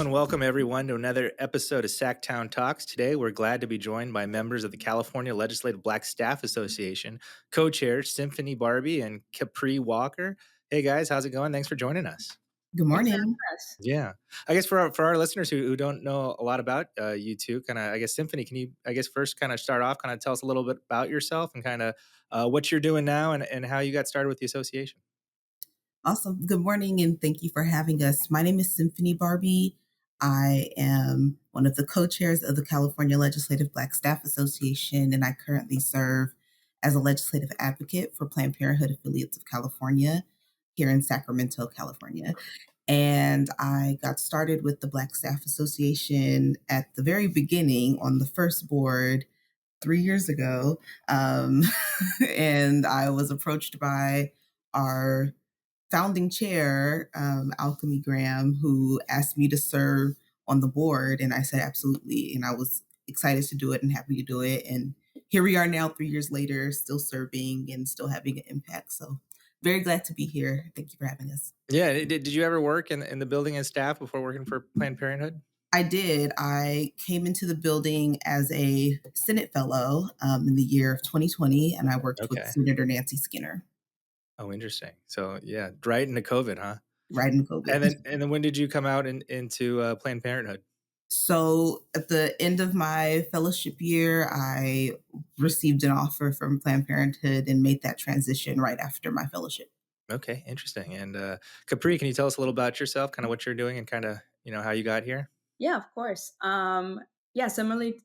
and welcome everyone to another episode of SacTown Talks. Today, we're glad to be joined by members of the California Legislative Black Staff Association, co-chairs Symphony Barbee and Capri Walker. Hey guys, how's it going? Thanks for joining us. Good Thanks for having morning. us. Yeah, I guess for our listeners who don't know a lot about you two, kind of, I guess Symphony, can you, I guess, first kind of start off, kind of tell us a little bit about yourself and kind of what you're doing now and how you got started with the association? Awesome. Good morning, and thank you for having us. My name is Symphony Barbee. I am one of the co-chairs of the California Legislative Black Staff Association, and I currently serve as a legislative advocate for Planned Parenthood Affiliates of California here in Sacramento, California. And I got started with the Black Staff Association at the very beginning on the first board 3 years ago. And I was approached by our founding chair, Alchemy Graham, who asked me to serve on the board. And I said, absolutely. And I was excited to do it and happy to do it. And here we are now, 3 years later, still serving and still having an impact. So very glad to be here. Thank you for having us. Yeah, did you ever work in the building as staff before working for Planned Parenthood? I did. I came into the building as a Senate fellow in the year of 2020, and I worked with Okay. Senator Nancy Skinner. Oh, interesting. So yeah, right into COVID, huh? Right in COVID. And then when did you come out into Planned Parenthood? So at the end of my fellowship year, I received an offer from Planned Parenthood and made that transition right after my fellowship. Okay, interesting. And Capri, can you tell us a little about yourself, kind of what you're doing, and kind of how you got here? Yeah, of course. Yeah, similarly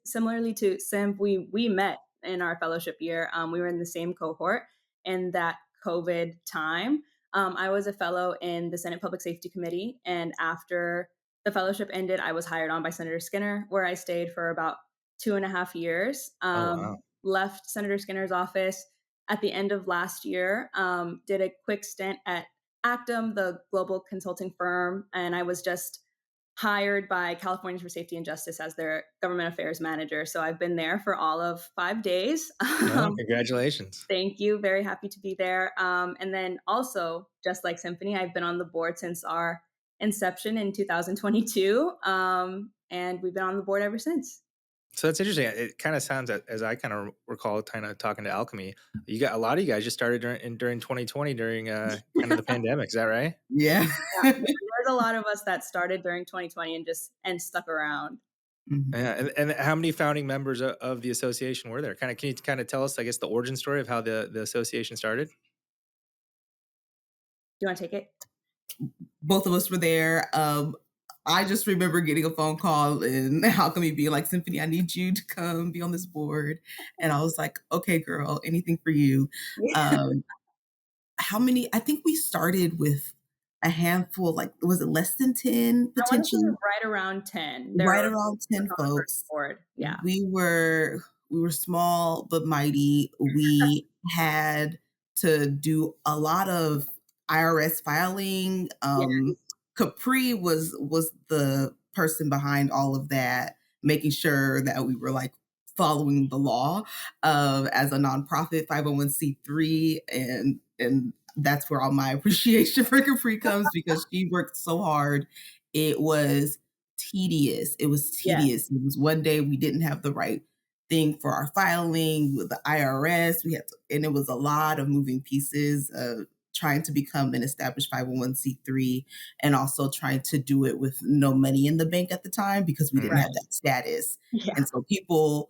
to Sim, we met in our fellowship year. We were in the same cohort in that COVID time. I was a fellow in the Senate Public Safety Committee, and after the fellowship ended, I was hired on by Senator Skinner, where I stayed for about 2.5 years. Oh wow. Left Senator Skinner's office at the end of last year. Did a quick stint at Actum, the global consulting firm, and I was just hired by Californians for Safety and Justice as their government affairs manager. So I've been there for all of 5 days. Oh, congratulations. Thank you. Very happy to be there. And then also, just like Symphony, I've been on the board since our inception in 2022. And we've been on the board ever since. So that's interesting. It kind of sounds, as I kind of recall, kind of talking to Alchemy. You got a lot of you guys just started during 2020 during kind of the pandemic. Is that right? Yeah. Yeah, there's a lot of us that started during 2020 and stuck around. Mhm. Yeah. And how many founding members of the association were there? Can you kind of tell us, I guess, the origin story of how the association started? Do you want to take it? Both of us were there. I just remember getting a phone call and Alchemy being like, Symphony, I need you to come be on this board. And I was like, okay, girl, anything for you. How many? I think we started with a handful, like, was it less than 10 I want to say potentially? right around 10. Right around 10 on the folks. board. Yeah. We were small but mighty. We had to do a lot of IRS filing. Capri was the person behind all of that, making sure that we were like following the law as a nonprofit 501c3, and that's where all my appreciation for Capri comes, because she worked so hard. It was tedious. It was tedious. It was one day we didn't have the right thing for our filing with the IRS. We had to, and it was a lot of moving pieces of trying to become an established 501c3 and also trying to do it with no money in the bank at the time because we didn't have that status. Yeah. And so people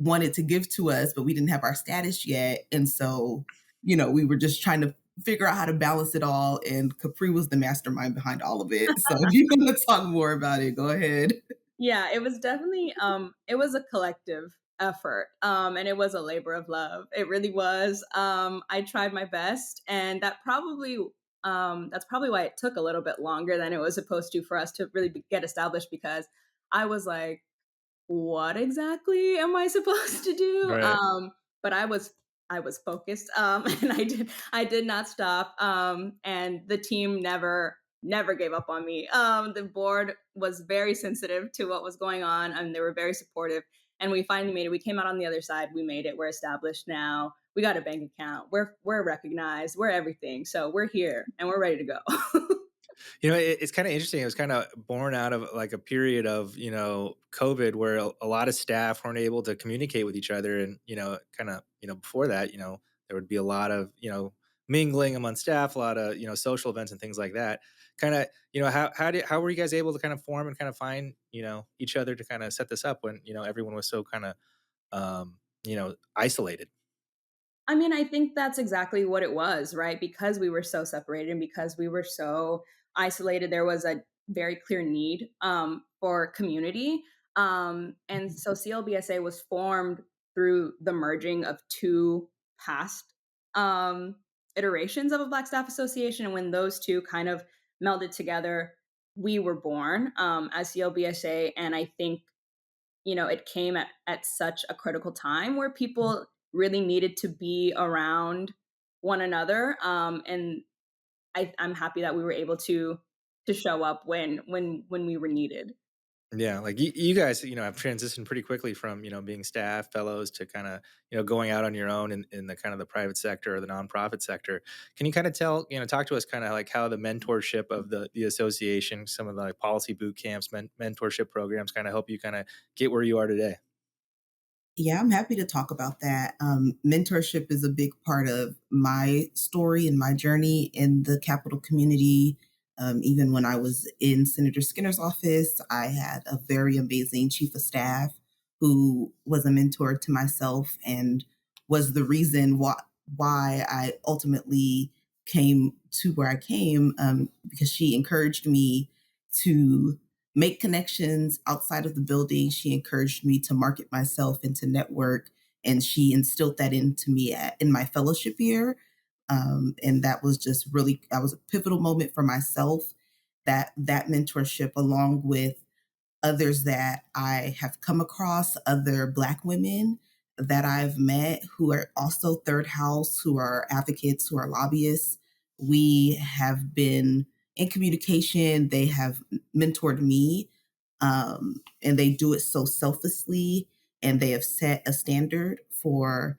wanted to give to us, but we didn't have our status yet. And so, we were just trying to figure out how to balance it all. And Capri was the mastermind behind all of it. So if you want to talk more about it, go ahead. Yeah, it was definitely it was a collective effort. And it was a labor of love. It really was. I tried my best, and that's probably why it took a little bit longer than it was supposed to for us to really get established, because I was like, what exactly am I supposed to do? Right. But I was focused, and I did not stop. And the team never gave up on me. The board was very sensitive to what was going on, and they were very supportive. And we finally made it. We came out on the other side. We made it. We're established now. We got a bank account. We're recognized. We're everything. So we're here and we're ready to go. It's kind of interesting. It was kind of born out of like a period of, COVID where a lot of staff weren't able to communicate with each other. And, kind of, before that, there would be a lot of, mingling among staff, a lot of, social events and things like that. Kind of, how were you guys able to kind of form and kind of find, each other to kind of set this up when, everyone was so kind of, isolated? I mean, I think that's exactly what it was, right? Because we were so separated and because we were so isolated, there was a very clear need for community. And so CLBSA was formed through the merging of two past um, iterations of a Black Staff Association. And when those two kind of melded together, we were born as CLBSA. And I think it came at such a critical time where people really needed to be around one another. And I'm happy that we were able to show up when we were needed. Yeah, like you guys, have transitioned pretty quickly from, being staff fellows to kind of, going out on your own in the kind of the private sector or the nonprofit sector. Can you kind of talk to us kind of like how the mentorship of the association, some of the like policy boot camps, mentorship programs kind of help you kind of get where you are today? Yeah, I'm happy to talk about that. Mentorship is a big part of my story and my journey in the Capitol community. Even when I was in Senator Skinner's office, I had a very amazing chief of staff who was a mentor to myself and was the reason why I ultimately came to where I came, because she encouraged me to make connections outside of the building. She encouraged me to market myself and to network, and she instilled that into me in my fellowship year. And that was just really that was a pivotal moment for myself. That mentorship, along with others that I have come across, other Black women that I've met who are also third house, who are advocates, who are lobbyists. We have been in communication. They have mentored me, and they do it so selflessly, and they have set a standard for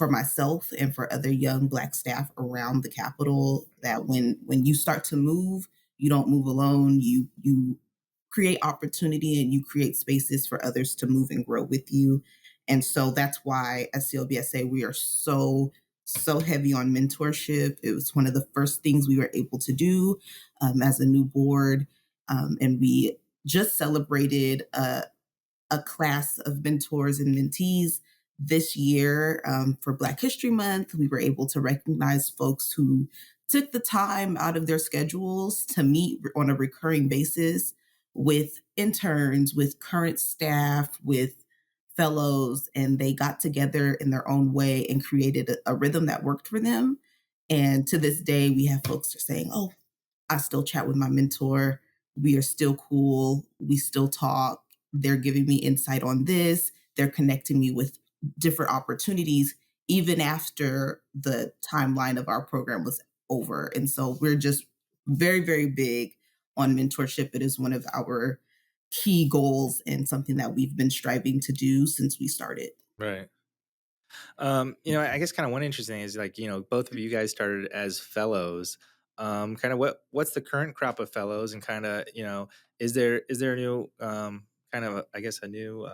myself and for other young Black staff around the Capitol that when you start to move, you don't move alone. You create opportunity and you create spaces for others to move and grow with you. And so that's why at CLBSA we are so heavy on mentorship. It was one of the first things we were able to do as a new board, and we just celebrated a class of mentors and mentees this year for Black History Month. We were able to recognize folks who took the time out of their schedules to meet on a recurring basis with interns, with current staff, with fellows, and they got together in their own way and created a rhythm that worked for them. And to this day, we have folks that are saying, "Oh, I still chat with my mentor. We are still cool. We still talk. They're giving me insight on this. They're connecting me with different opportunities, even after the timeline of our program was over." And so we're just very, very big on mentorship. It is one of our key goals and something that we've been striving to do since we started. Right. I guess kind of one interesting thing is like, both of you guys started as fellows. Kind of what's the current crop of fellows and kind of, is there a new kind of I guess a new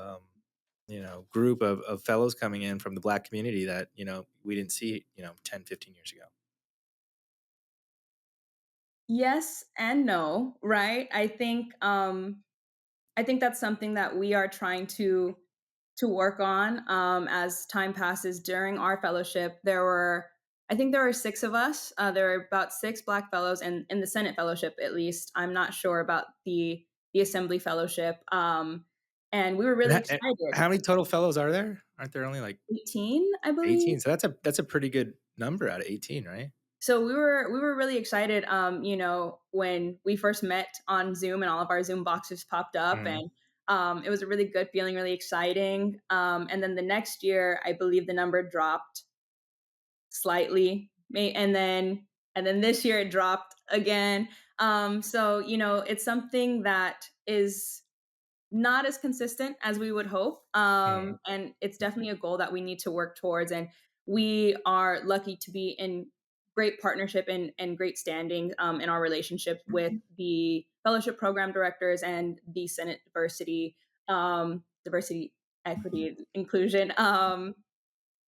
group of fellows coming in from the Black community that, we didn't see, 10, 15 years ago. Yes and no, right? I think that's something that we are trying to work on as time passes. During our fellowship, I think there were six of us. There were about six Black fellows, and in the Senate fellowship, at least. I'm not sure about the Assembly fellowship. And we were And really and excited. how many total fellows are there? Aren't there only like 18, I believe. 18? So that's a pretty good number out of 18, right? So we were really excited, when we first met on Zoom and all of our Zoom boxes popped up, Mhm. and it was a really good feeling, really exciting. And then the next year, I believe the number dropped slightly, and then this year it dropped again. So it's something that is not as consistent as we would hope. Mhm. And it's definitely a goal that we need to work towards. And we are lucky to be in great partnership and great standing in our relationship with the fellowship program directors and the Senate diversity, equity, inclusion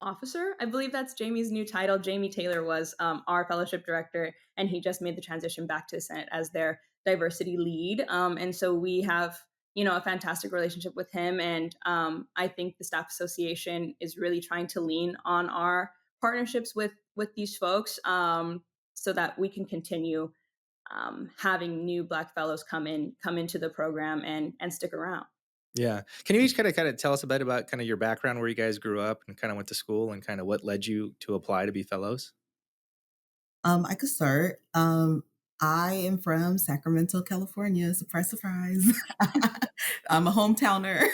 officer. I believe that's Jamie's new title. Jamie Taylor was our fellowship director, and he just made the transition back to the Senate as their diversity lead. And so we have, a fantastic relationship with him. And I think the staff association is really trying to lean on our partnerships with these folks, so that we can continue having new Black fellows come into the program and stick around. Yeah. Can you each kind of tell us a bit about kind of your background, where you guys grew up and kind of went to school, and kind of what led you to apply to be fellows? I could start. I am from Sacramento, California. Surprise, surprise. I'm a hometowner.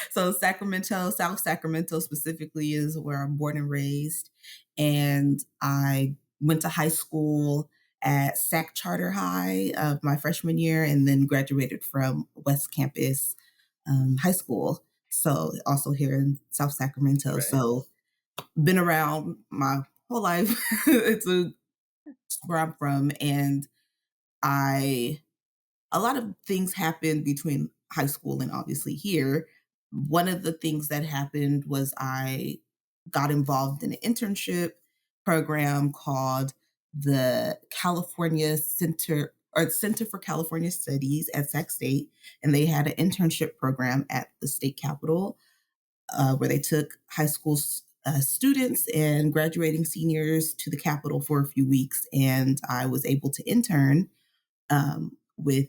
So Sacramento, South Sacramento specifically is where I'm born and raised. And I went to high school at Sac Charter High my freshman year, and then graduated from West Campus High School. So also here in South Sacramento. Right. So been around my whole life. It's where I'm from, and I a lot of things happened between high school and obviously here. One of the things that happened was I got involved in an internship program called the California Center for California Studies at Sac State, and they had an internship program at the state capitol where they took high school students and graduating seniors to the Capitol for a few weeks. And I was able to intern with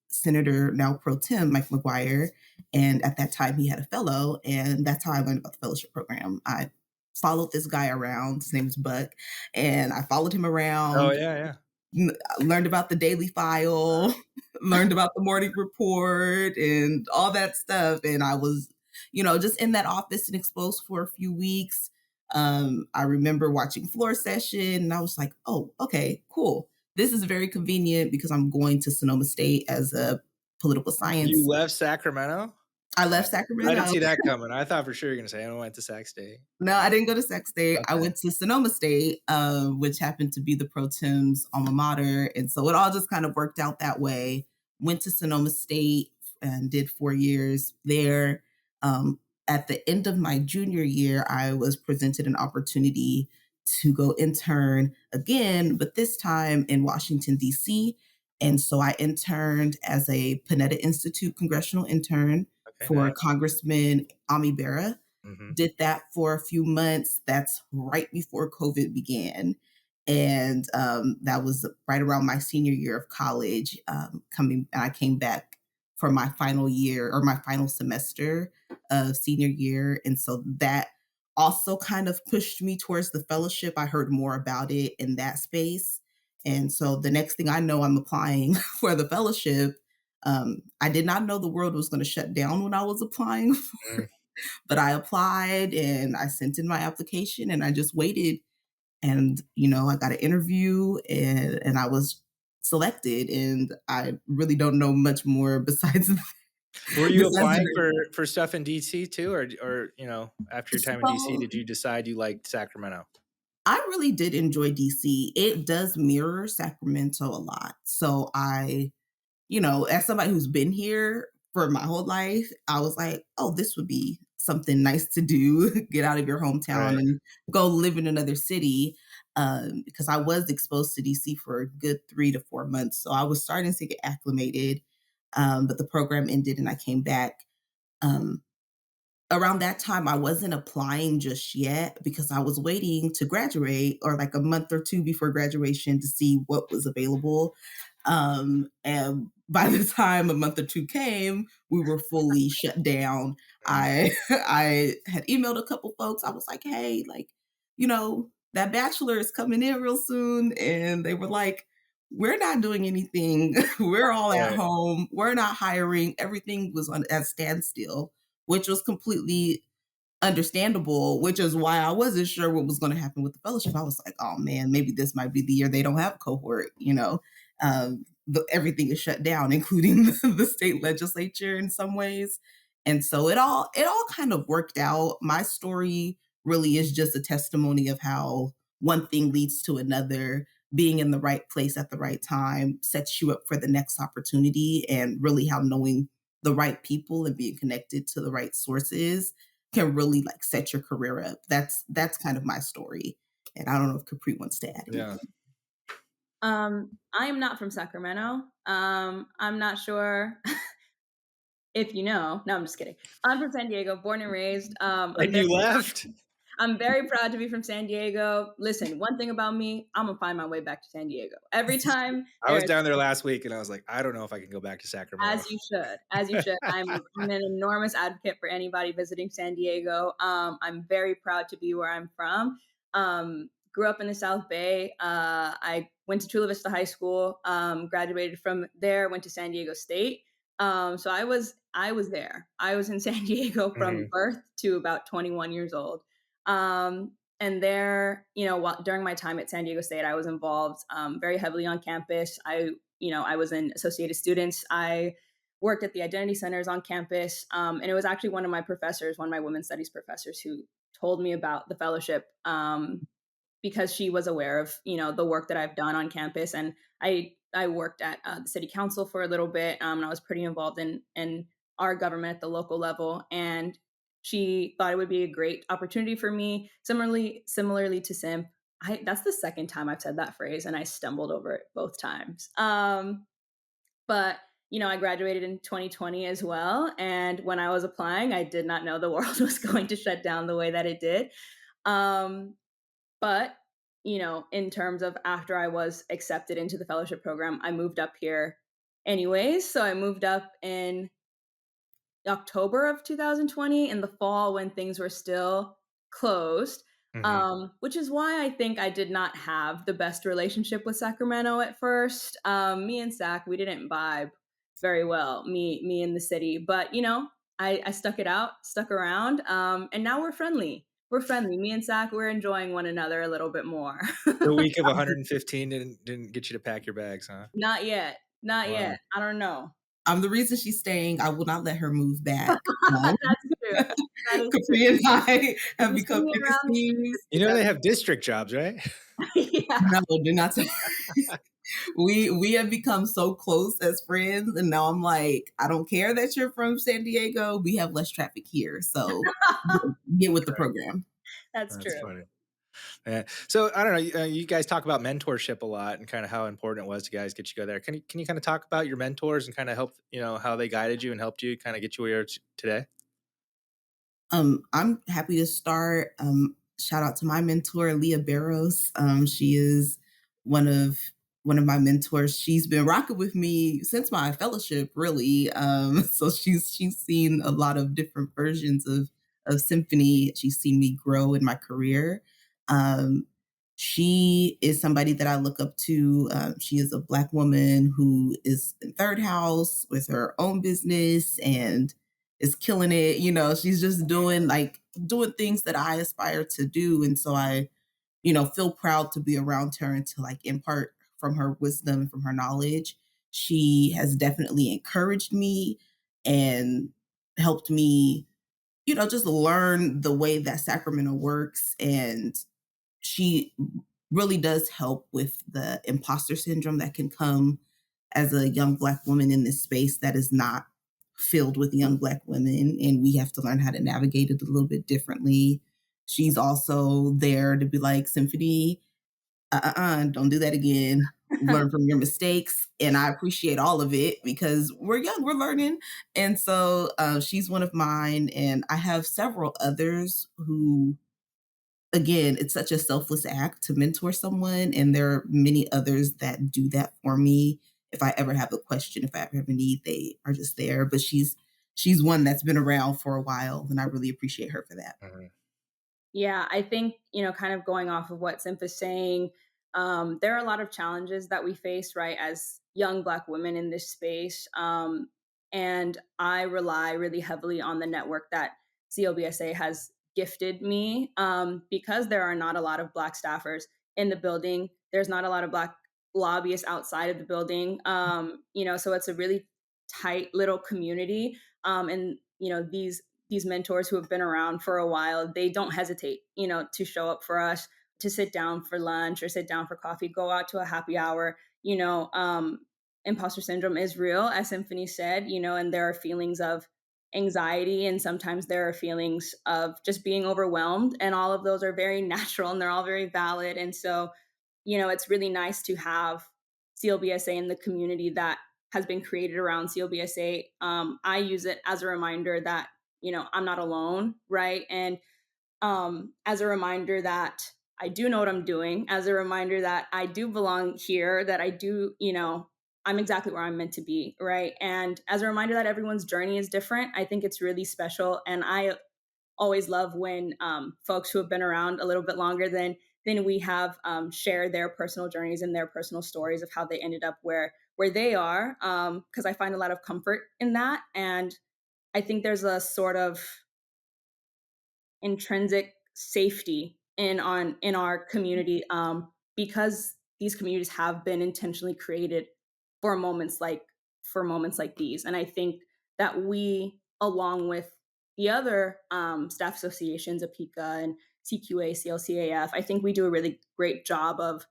Senator now Pro Tem Mike McGuire. And at that time, he had a fellow. And that's how I learned about the fellowship program. I followed this guy around. His name is Buck. And I followed him Oh around, yeah, learned about the daily file, learned about the morning report and all that stuff. And I was, just in that office and exposed for a few weeks. I remember watching Floor Session, and I was like, oh, okay, cool. This is very convenient because I'm going to Sonoma State as a political you science. left Sacramento? I left I didn't Sacramento. see that coming. I thought for sure you were gonna say I went to Sac State. No, I didn't go to Sac State. I Okay. went to Sonoma State, which happened to be the pro tem's alma mater. And so it all just kind of worked out that way. Went to Sonoma State and did 4 years there. At the end of my junior year, I was presented an opportunity to go intern again, but this time in Washington, D.C. And so I interned as a Panetta Institute congressional intern Okay, for nice. Congressman Ami Bera. Mhm. Did that for a few months. That's right before COVID began. And that was right around my senior year of college. And I came back for my final year or my final semester of senior year. And so that also kind of pushed me towards the fellowship. I heard more about it in that space. And so the next thing I know, I'm applying for the fellowship. I did not know the world was going to shut down when I was applying, Mm. but I applied and I sent in my application and I just waited. And, I got an interview and I was selected. And I really don't know much more besides Were you besides applying the for stuff in DC too, or after your time in DC, so did you decide you liked Sacramento? I really did enjoy DC. It does mirror Sacramento a lot. So as somebody who's been here for my whole life, I was like, oh, this would be something nice to do. Get out of your hometown Right. and go live in another city. Because I was exposed to DC for a good 3 to 4 months. So I was starting to get acclimated. But the program ended and I came back. Um, Around that time, I wasn't applying just yet because I was waiting to graduate or like a month or two before graduation to see what was available. And by the time a month or two came, we were fully shut down. Mm. I had emailed a couple folks. I was like, hey, that bachelor is coming in real soon. And they were like, we're not doing anything. We're all at Right. home. We're not hiring. Everything was on at standstill, which was completely understandable, which is why I wasn't sure what was going to happen with the fellowship. I was like, oh man, maybe this might be the year they don't have a cohort. Everything is shut down, including the state legislature in some ways. And so it all kind of worked out. My story really is just a testimony of how one thing leads to another. Being in the right place at the right time sets you up for the next opportunity, and really how knowing the right people and being connected to the right sources can really like set your career up. That's kind of my story. And I don't know if Capri wants to add Yeah. anything. I am not from Sacramento. I'm not sure if you know. No, I'm just kidding. I'm from San Diego, born and raised. And you left? I'm very proud to be from San Diego. Listen, one thing about me, I'm gonna find my way back to San Diego every time. I was down there last week and I was like, I don't know if I can go back to Sacramento. As you should, as you should. I'm an enormous advocate for anybody visiting San Diego. I'm very proud to be where I'm from. Grew up in the South Bay. I went to Chula Vista High School. Graduated from there. Went to San Diego State. So I was there. I was in San Diego from Mhm. birth to about 21 years old. And there, during my time at San Diego State, I was involved very heavily on campus. I was in Associated Students. I worked at the identity centers on campus. And it was actually one of my professors, one of my women's studies professors, who told me about the fellowship because she was aware of, the work that I've done on campus. And I worked at the city council for a little bit. And I was pretty involved in our government at the local level. And she thought it would be a great opportunity for me. Similarly to Sim, that's the second time I've said that phrase, and I stumbled over it both times. But I graduated in 2020 as well, and when I was applying, I did not know the world was going to shut down the way that it did. Um, but in terms of after I was accepted into the fellowship program, I moved up here anyways. So I moved up in October of 2020 in the fall when things were still closed, Mhm. which is why I think I did not have the best relationship with Sacramento at first. Me and Sac, we didn't vibe very well. Me in the city, but I stuck it out, stuck around, and now we're friendly. We're friendly. Me and Sac, we're enjoying one another a little bit more. The week of 115 didn't get you to pack your bags, huh? Not yet. Not Wow. yet. I don't know. The reason she's staying, I will not let her move back. That's true. That is true. Capri and I If have you see become me around, enemies. You know they have district jobs, right? yeah. No, do not say. We have become so close as friends, and now I'm like, I don't care that you're from San Diego. We have less traffic here, so get with the program. That's That's true. funny. Yeah. So I don't know. You guys talk about mentorship a lot and kind of how important it was to guys get you go there. Can you kind of talk about your mentors and kind of help how they guided you and helped you kind of get you where you are today? I'm happy to start. Shout out to my mentor, Leah Barros. She is one of one of my mentors. She's been rocking with me since my fellowship, really. So she's seen a lot of different versions of Symphony. She's seen me grow in my career. Um, she is somebody that I look up to. She is a Black woman who is in third house with her own business and is killing it. She's just doing things that I aspire to do. And so I, feel proud to be around her and to like impart from her wisdom, from her knowledge. She has definitely encouraged me and helped me, just learn the way that Sacramento works. And she really does help with the imposter syndrome that can come as a young Black woman in this space that is not filled with young Black women. And we have to learn how to navigate it a little bit differently. She's also there to be like, Symphony, don't do that again. Learn from your mistakes. And I appreciate all of it because we're young, we're learning. And so she's one of mine. And I have several others who, again, it's such a selfless act to mentor someone. And there are many others that do that for me. If I ever have a question, if I ever have a need, they are just there. But she's one that's been around for a while, and I really appreciate her for that. Mhm. Yeah, I think, kind of going off of what Simph is saying, there are a lot of challenges that we face, right, as young Black women in this space. And I rely really heavily on the network that CLBSA has gifted me because there are not a lot of Black staffers in the building. There's not a lot of Black lobbyists outside of the building. So it's a really tight little community. And, these mentors who have been around for a while, they don't hesitate, to show up for us, to sit down for lunch or sit down for coffee, go out to a happy hour. Imposter syndrome is real, as Symphony said, and there are feelings of anxiety, and sometimes there are feelings of just being overwhelmed, and all of those are very natural and they're all very valid. And so, it's really nice to have CLBSA in the community that has been created around CLBSA. I use it as a reminder that, I'm not alone, right? And as a reminder that I do know what I'm doing, as a reminder that I do belong here, that I do, I'm exactly where I'm meant to be, right? And as a reminder that everyone's journey is different. I think it's really special. And I always love when folks who have been around a little bit longer than we have share their personal journeys and their personal stories of how they ended up where they are, because I find a lot of comfort in that. And I think there's a sort of intrinsic safety in our community, because these communities have been intentionally created for moments like these. And I think that we, along with the other staff associations, APICA and CQA, CLCAF, I think we do a really great job of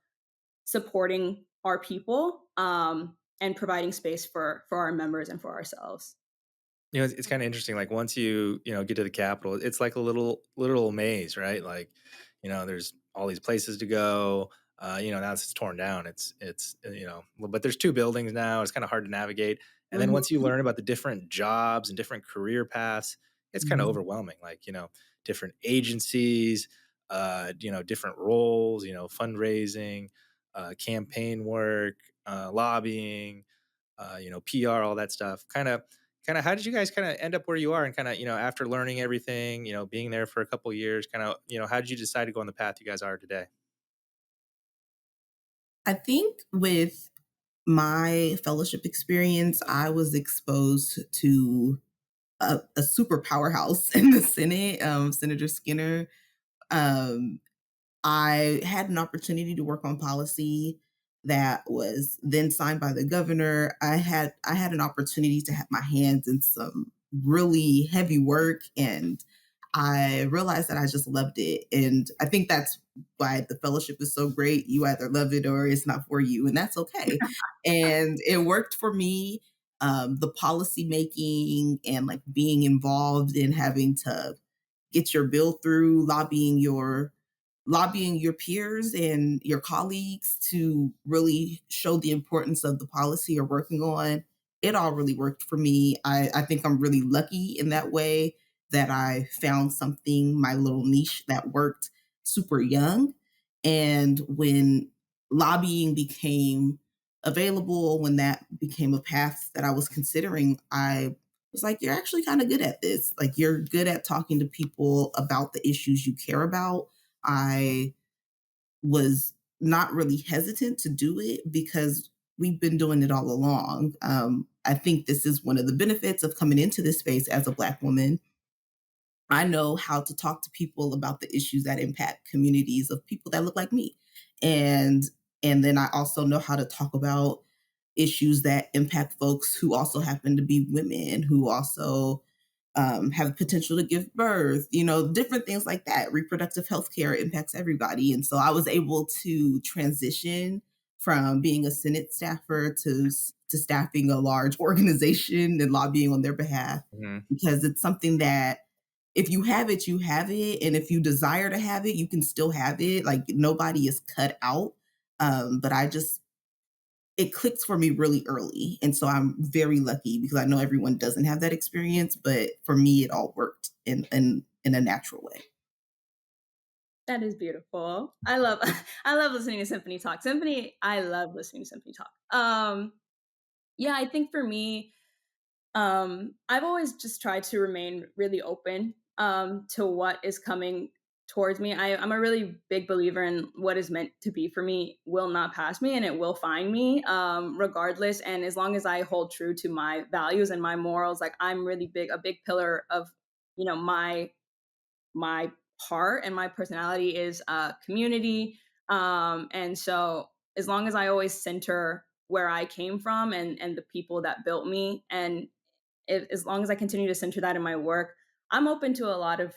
supporting our people, and providing space for our members and for ourselves. It's kind of interesting. Like once you get to the Capitol, it's like a little literal maze, right? Like, there's all these places to go. Now it's torn down. But there's two buildings now. It's kind of hard to navigate. And then Mhm. once you learn about the different jobs and different career paths, it's kind of Mhm. overwhelming. Like, different agencies, different roles, fundraising, campaign work, lobbying, PR, all that stuff. Kind of how did you guys kind of end up where you are, and kind of, after learning everything, being there for a couple years, kind of, how did you decide to go on the path you guys are today? I think with my fellowship experience, I was exposed to a super powerhouse in the Senate, Senator Skinner. Um, I had an opportunity to work on policy that was then signed by the governor. I had an opportunity to have my hands in some really heavy work, and I realized that I just loved it. And I think that's why the fellowship is so great. You either love it or it's not for you, and that's okay. And it worked for me. The policy making and like being involved in having to get your bill through, lobbying your peers and your colleagues to really show the importance of the policy you're working on. It all really worked for me. I think I'm really lucky in that way that I found something, my little niche that worked super young. And when lobbying became available, when that became a path that I was considering, I was like, you're actually kind of good at this. Like, you're good at talking to people about the issues you care about. I was not really hesitant to do it because we've been doing it all along. I think this is one of the benefits of coming into this space as a Black woman. I know how to talk to people about the issues that impact communities of people that look like me. And and then I also know how to talk about issues that impact folks who also happen to be women, who also have the potential to give birth, different things like that. Reproductive health care impacts everybody. And so I was able to transition from being a Senate staffer to staffing a large organization and lobbying on their behalf, Mhm. because it's something that if you have it, you have it. And if you desire to have it, you can still have it. Like, nobody is cut out. But it clicked for me really early. And so I'm very lucky because I know everyone doesn't have that experience, but for me, it all worked in a natural way. That is beautiful. I love I love listening to Symphony talk. I love listening to Symphony talk. Yeah, I think for me, I've always just tried to remain really open to what is coming towards me. I'm a really big believer in what is meant to be for me will not pass me, and it will find me, regardless. And as long as I hold true to my values and my morals, like I'm really a big pillar of, my heart and my personality is community. And so as long as I always center where I came from and the people that built me, and as long as I continue to center that in my work, I'm open to a lot of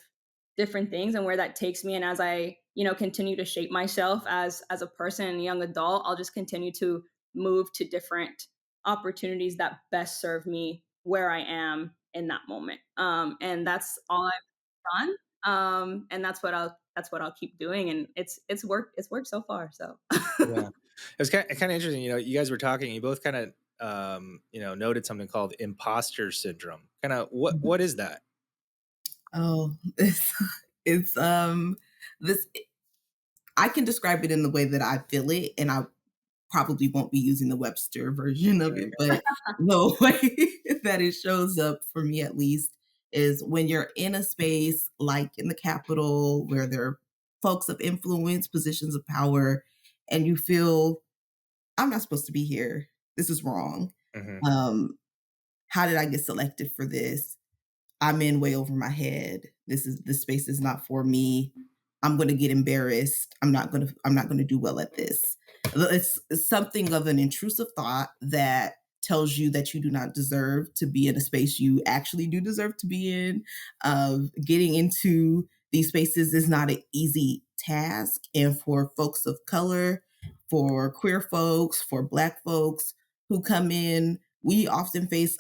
different things and where that takes me. And as I continue to shape myself as a person and a young adult, I'll just continue to move to different opportunities that best serve me where I am in that moment. And that's all I've done. And that's what I'll keep doing. And it's worked so far. So Yeah. It was kind of interesting. You guys were talking, you both kind of, noted something called imposter syndrome. Kind of what is that? Oh, it's this I can describe it in the way that I feel it, and I probably won't be using the Webster version of it, but the way that it shows up for me at least is when you're in a space like in the Capitol where there are folks of influence, positions of power, and you feel I'm not supposed to be here. This is wrong. Hmm. Um, how did I get selected for this? I'm in way over my head. This space is not for me. I'm going to get embarrassed. I'm not going to do well at this. It's something of an intrusive thought that tells you that you do not deserve to be in a space you actually do deserve to be in. Getting into these spaces is not an easy task, and for folks of color, for queer folks, for Black folks who come in, we often face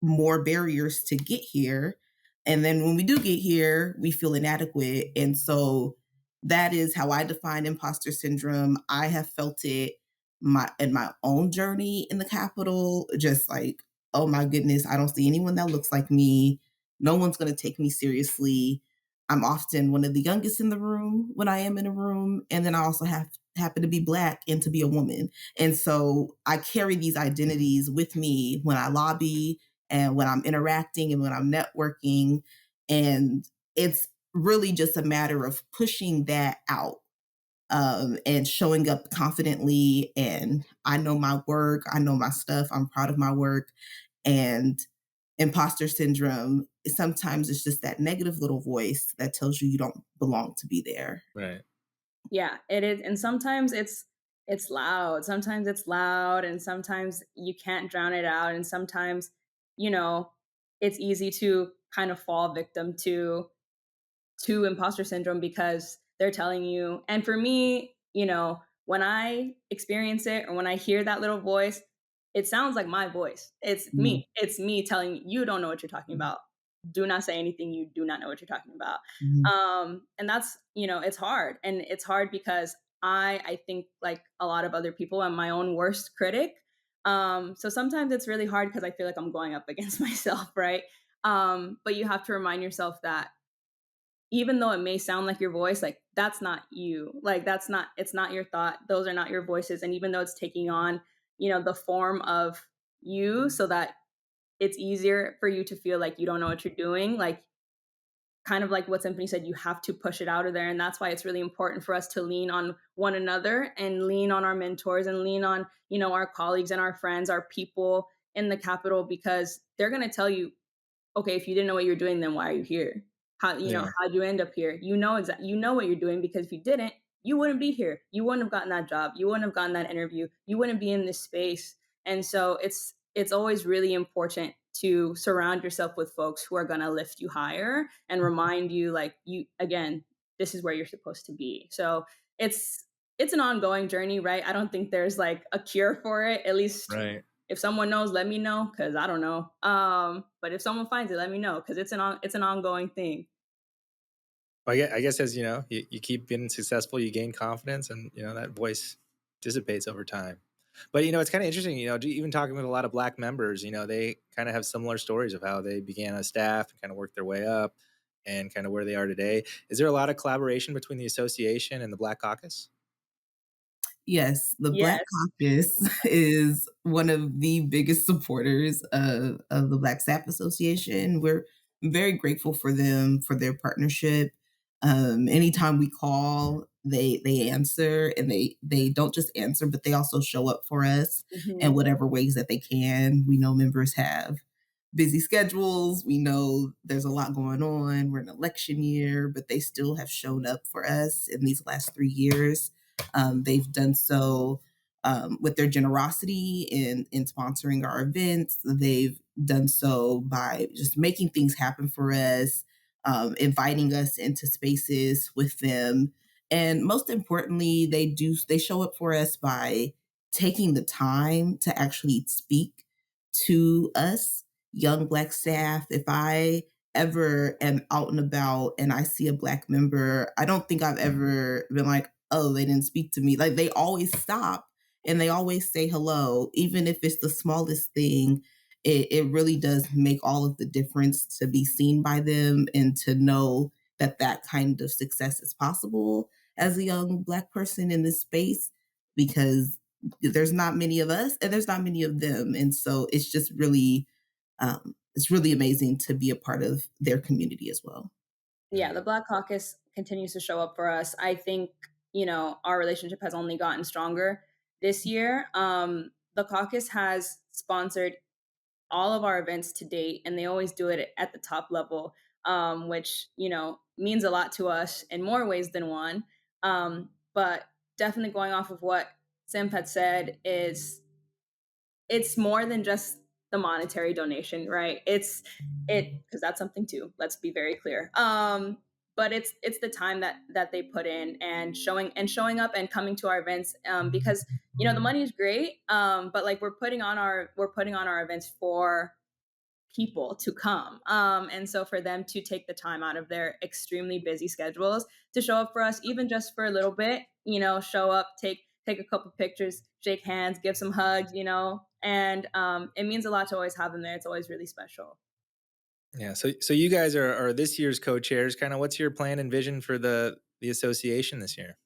more barriers to get here, and then when we do get here, we feel inadequate. And so that is how I define imposter syndrome. I have felt it in my own journey in the Capitol, just like, oh my goodness, I don't see anyone that looks like me. No one's going to take me seriously. I'm often one of the youngest in the room when I am in a room. And then I also happen to be Black and to be a woman. And so I carry these identities with me when I lobby and when I'm interacting and when I'm networking. And it's really just a matter of pushing that out, and showing up confidently. And I know my work, I know my stuff, I'm proud of my work. And imposter syndrome, sometimes it's just that negative little voice that tells you you don't belong to be there. Right. yeah, it is. And sometimes it's loud. Sometimes it's loud and sometimes you can't drown it out. And sometimes, you know, it's easy to kind of fall victim to imposter syndrome because they're telling you. And for me, when I experience it or when I hear that little voice, it sounds like my voice. It's Mhm. me. It's me telling you, you don't know what you're talking about. Do not say anything. You do not know what you're talking about. Mhm. And that's, it's hard. And it's hard because I think like a lot of other people, I'm my own worst critic. So sometimes it's really hard because I feel like I'm going up against myself, right? But you have to remind yourself that even though it may sound like your voice, like that's not you. Like it's not your thought. Those are not your voices. And even though it's taking on, the form of you so that it's easier for you to feel like you don't know what you're doing, like kind of like what Symphony said, you have to push it out of there. And that's why it's really important for us to lean on one another and lean on our mentors and lean on, our colleagues and our friends, our people in the Capitol, because they're going to tell you, okay, if you didn't know what you're doing, then why are you here? Yeah. How'd you end up here? You know what you're doing, because if you didn't, you wouldn't be here. You wouldn't have gotten that job. You wouldn't have gotten that interview. You wouldn't be in this space. And so it's always really important to surround yourself with folks who are going to lift you higher and remind you, like, you again, this is where you're supposed to be. So it's an ongoing journey, right? I don't think there's like a cure for it. At least Right. if someone knows, let me know, because I don't know. But if someone finds it, let me know, because it's an ongoing thing. I guess as you keep being successful, you gain confidence, and that voice dissipates over time. But it's kind of interesting, even talking with a lot of Black members, they kind of have similar stories of how they began as staff and kind of worked their way up and kind of where they are today. Is there a lot of collaboration between the association and the Black Caucus? Yes, the Black Yes. Caucus is one of the biggest supporters of the Black Staff Association. We're very grateful for them for their partnership. Anytime we call, they answer, and they don't just answer, but they also show up for us in Hmm. whatever ways that they can. We know members have busy schedules. We know there's a lot going on. We're in election year, but they still have shown up for us in these last 3 years. They've done so with their generosity in sponsoring our events. They've done so by just making things happen for us, inviting us into spaces with them. And most importantly, they show up for us by taking the time to actually speak to us, young Black staff. If I ever am out and about and I see a Black member, I don't think I've ever been like, oh, they didn't speak to me. Like, they always stop and they always say hello, even if it's the smallest thing. It really does make all of the difference to be seen by them and to know that that kind of success is possible as a young Black person in this space, because there's not many of us and there's not many of them. And so it's really amazing to be a part of their community as well. Yeah, the Black Caucus continues to show up for us. I think, our relationship has only gotten stronger this year. The caucus has sponsored all of our events to date, and they always do it at the top level, which, means a lot to us in more ways than one. But definitely going off of what Sim had said is it's more than just the monetary donation, right? It because that's something too. Let's be very clear. But it's the time that they put in and showing up and coming to our events, because the money is great, but like we're putting on our events for people to come. And so for them to take the time out of their extremely busy schedules to show up for us, even just for a little bit, show up, take a couple pictures, shake hands, give some hugs, and it means a lot to always have them there. It's always really special. Yeah. So you guys are this year's co-chairs. Kind of, what's your plan and vision for the association this year?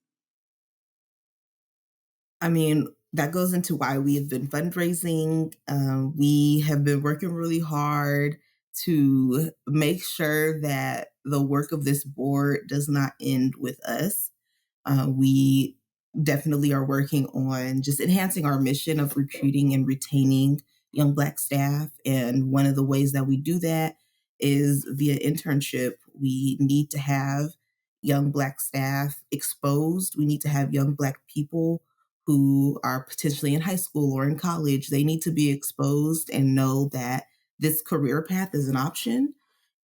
I mean, that goes into why we have been fundraising. We have been working really hard to make sure that the work of this board does not end with us. We definitely are working on just enhancing our mission of recruiting and retaining young Black staff. And one of the ways that we do that is via internship. We need to have young Black staff exposed. We need to have young Black people who are potentially in high school or in college. They need to be exposed and know that this career path is an option.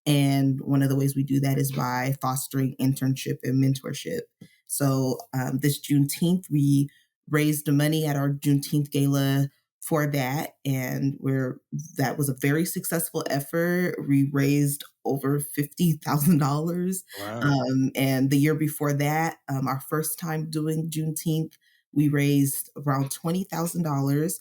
And one of the ways we do that is by fostering internship and mentorship. So this Juneteenth, we raised the money at our Juneteenth Gala for that. And that was a very successful effort. We raised over $50,000. Wow. And the year before that, our first time doing Juneteenth, we raised around $20,000.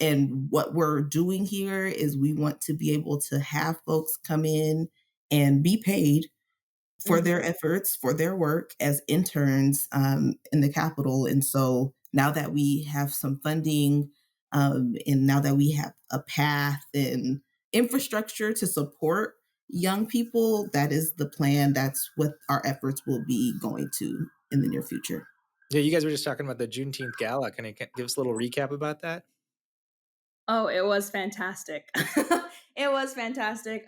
And what we're doing here is we want to be able to have folks come in and be paid for Mhm. their efforts, for their work as interns in the Capitol. And so now that we have some funding, and now that we have a path and infrastructure to support young people, that is the plan. That's what our efforts will be going to in the near future. Yeah, you guys were just talking about the Juneteenth Gala. Can you give us a little recap about that? Oh, it was fantastic. It was fantastic.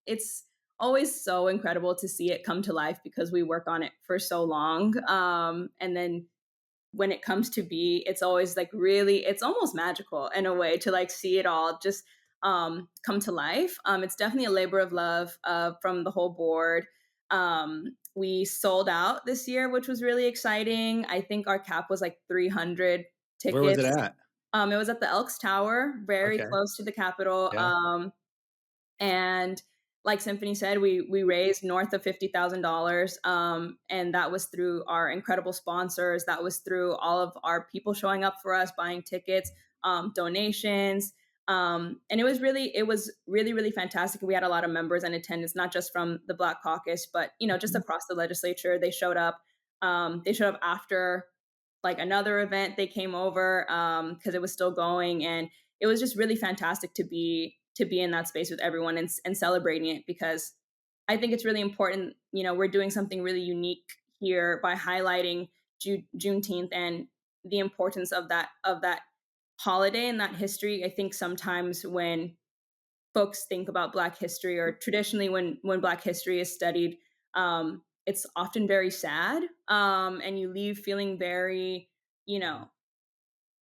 It's always so incredible to see it come to life because we work on it for so long. And then when it comes to be, it's always like really, it's almost magical in a way to like see it all just come to life. It's definitely a labor of love from the whole board. We sold out this year, which was really exciting. I think our cap was like 300 Where was it tickets. at? It was at the Elks Tower, very Okay. close to the Capitol. Yeah. And like Symphony said, we raised north of $50,000, and that was through our incredible sponsors. That was through all of our people showing up for us, buying tickets, donations, and it was really fantastic. We had a lot of members in attendance, not just from the Black Caucus, but just across the legislature. They showed up. They showed up after like another event. They came over because it was still going, and it was just really fantastic to be in that space with everyone and celebrating it, because I think it's really important. We're doing something really unique here by highlighting Juneteenth and the importance of that holiday and that history. I think sometimes when folks think about Black history, or traditionally when Black history is studied, it's often very sad, and you leave feeling very, you know,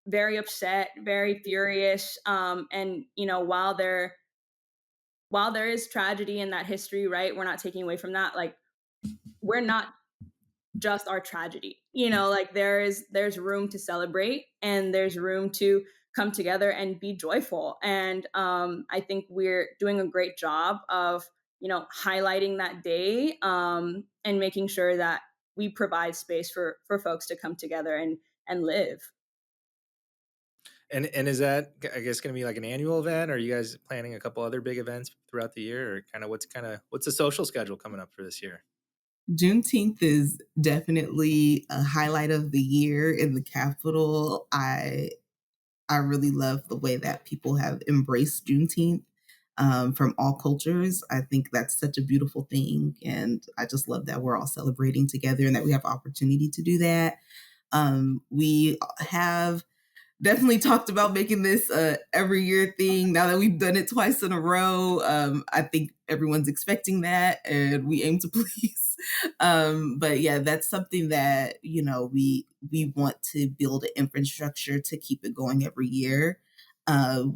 very upset, very furious. And while there is tragedy in that history, right? We're not taking away from that. Like we're not just our tragedy. Like there's room to celebrate, and there's room to come together and be joyful. And I think we're doing a great job of highlighting that day, and making sure that we provide space for folks to come together and live. And is that, I guess, going to be like an annual event? Or are you guys planning a couple other big events throughout the year, or what's the social schedule coming up for this year? Juneteenth is definitely a highlight of the year in the Capitol. I really love the way that people have embraced Juneteenth, from all cultures. I think that's such a beautiful thing, and I just love that we're all celebrating together and that we have opportunity to do that. We have definitely talked about making this a every year thing. Now that we've done it twice in a row, I think everyone's expecting that, and we aim to please. But yeah, that's something that we want to build an infrastructure to keep it going every year.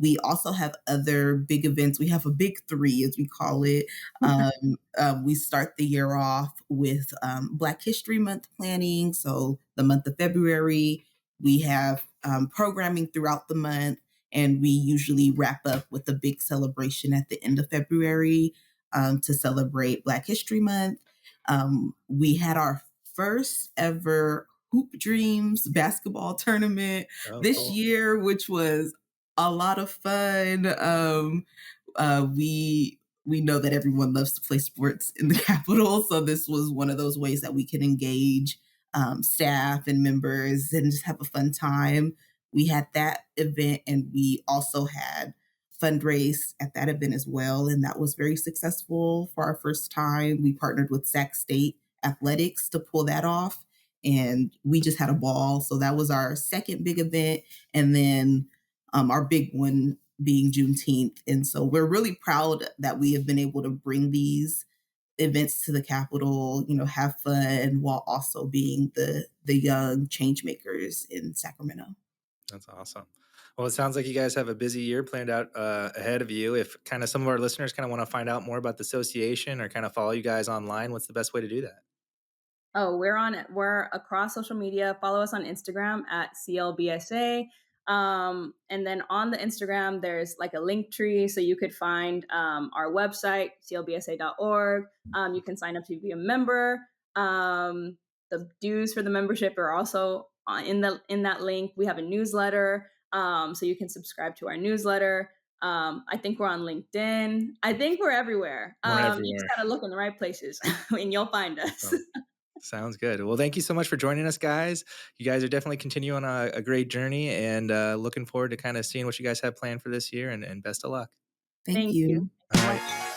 We also have other big events. We have a big three, as we call it. We start the year off with Black History Month planning. So the month of February, we have programming throughout the month, and we usually wrap up with a big celebration at the end of February to celebrate Black History Month. We had our first ever Hoop Dreams basketball tournament this year, which was a lot of fun. We know that everyone loves to play sports in the Capitol, so this was one of those ways that we can engage staff and members and just have a fun time. We had that event, and we also had fundraise at that event as well, and that was very successful for our first time. We partnered with Sac State Athletics to pull that off, and we just had a ball. So that was our second big event, and then our big one being Juneteenth. And so we're really proud that we have been able to bring these events to the Capitol, have fun while also being the young change makers in Sacramento. That's awesome. Well, it sounds like you guys have a busy year planned out ahead of you. If kind of some of our listeners kind of want to find out more about the association or kind of follow you guys online, what's the best way to do that? Oh, we're across social media. Follow us on Instagram at CLBSA. And then on the Instagram, there's like a link tree. So you could find our website, clbsa.org. You can sign up to be a member. The dues for the membership are also in that link. We have a newsletter. So you can subscribe to our newsletter. I think we're on LinkedIn. I think we're everywhere. We're You everywhere. just gotta look in the right places and you'll find us. Sounds good. Well, thank you so much for joining us, guys. You guys are definitely continuing a great journey, and looking forward to kind of seeing what you guys have planned for this year, and best of luck. Thank you. Thank you so much.